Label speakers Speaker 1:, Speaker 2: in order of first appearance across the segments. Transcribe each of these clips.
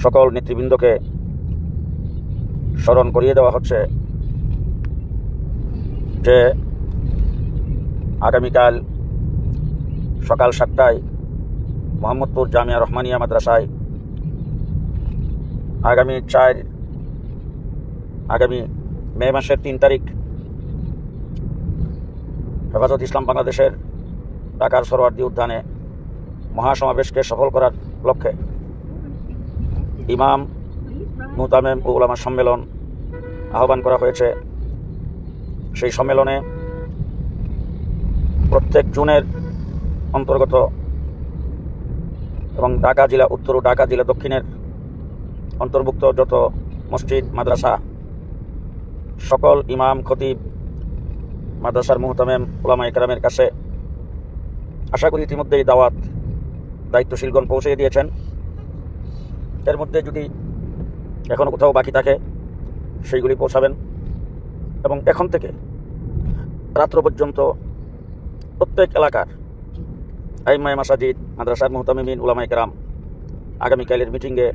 Speaker 1: সকল নেতৃবৃন্দকে স্মরণ করিয়ে দেওয়া হচ্ছে যে আগামীকাল সকাল 7টায় মোহাম্মদপুর জামিয়া রহমানিয়া মাদ্রাসায় আগামী মে মাসের 3 তারিখ হেফাজত ইসলাম বাংলাদেশের ঢাকার সরোয়ার্দী উদ্যানে মহাসমাবেশকে সফল করার লক্ষ্যে ইমাম মুহতামেম ও উলামা সম্মেলন আহ্বান করা হয়েছে। সেই সম্মেলনে প্রত্যেক জুনের অন্তর্গত এবং ঢাকা জেলা উত্তর ও ঢাকা জেলা দক্ষিণের অন্তর্ভুক্ত যত মসজিদ মাদ্রাসা, সকল ইমাম খতিব, মাদ্রাসার মুহতামেম উলামা ইকরামের কাছে আশা করি ইতিমধ্যেই দাওয়াত দায়িত্বশীলগণ পৌঁছে দিয়েছেন। এর মধ্যে যদি এখনও কোথাও বাকি থাকে সেইগুলি পৌঁছাবেন এবং এখন থেকে রাত্র পর্যন্ত প্রত্যেক এলাকার আইম্মায়ে মাসাজিদ, মাদ্রাসার মুহতামিমিন, উলামা ইকরাম আগামীকালের মিটিংয়ে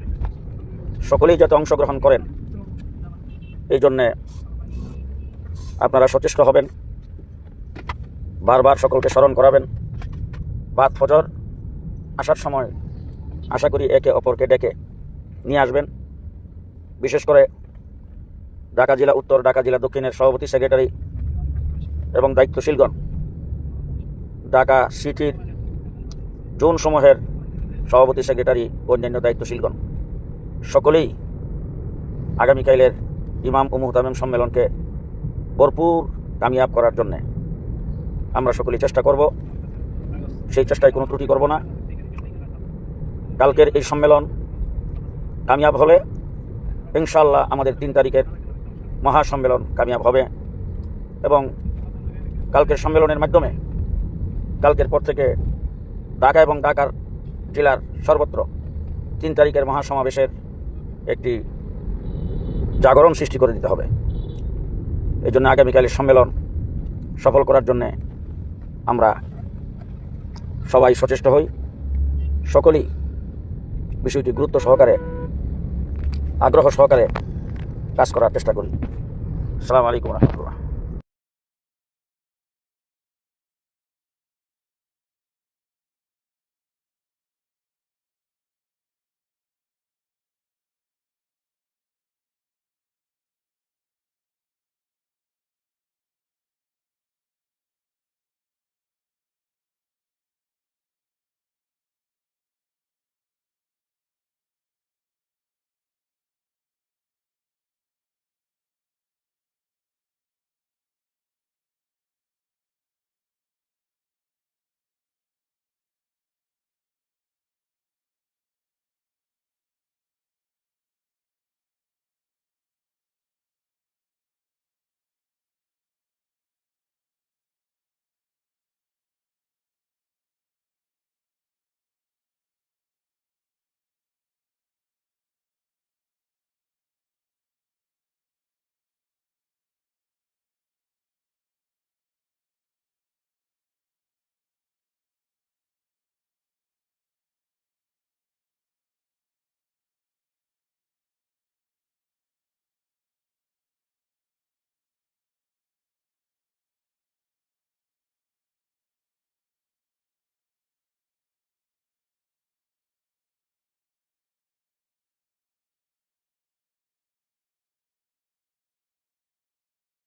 Speaker 1: সকলেই যাতে অংশগ্রহণ করেন এই জন্যে আপনারা সচেষ্ট হবেন, বারবার সকলকে স্মরণ করাবেন। বাদ ফজর আসার সময় আশা করি একে অপরকে ডেকে নিয়ে আসবেন। বিশেষ করে ঢাকা জেলা উত্তর, ঢাকা জেলা দক্ষিণের সভাপতি, সেক্রেটারি এবং দায়িত্বশীলগণ, ঢাকা সিটির জোন সমূহের সভাপতি, সেক্রেটারি ও অন্যান্য দায়িত্বশীলগণ সকলেই আগামীকালের ইমাম ও মুহতামিম সম্মেলনকে ভরপুর কামিয়াব করার জন্যে আমরা সকলেই চেষ্টা করব। সেই চেষ্টায় কোনো ত্রুটি করব না। কালকের এই সম্মেলন কামিয়াব হলে ইনশাআল্লাহ আমাদের 3 তারিখের মহাসম্মেলন কামিয়াব হবে এবং কালকের সম্মেলনের মাধ্যমে কালকের পর থেকে ঢাকা এবং ঢাকার জেলার সর্বত্র 3 তারিখের মহাসমাবেশের একটি জাগরণ সৃষ্টি করে দিতে হবে। এই জন্য আগামীকালের সম্মেলন সফল করার জন্যে আমরা সবাই সচেষ্ট হই, সকলেই বিষয়টি গুরুত্ব সহকারে, আগ্রহ সহকারে কাজ করার চেষ্টা করি। আসসালামু আলাইকুম রহমতুল্লাহ।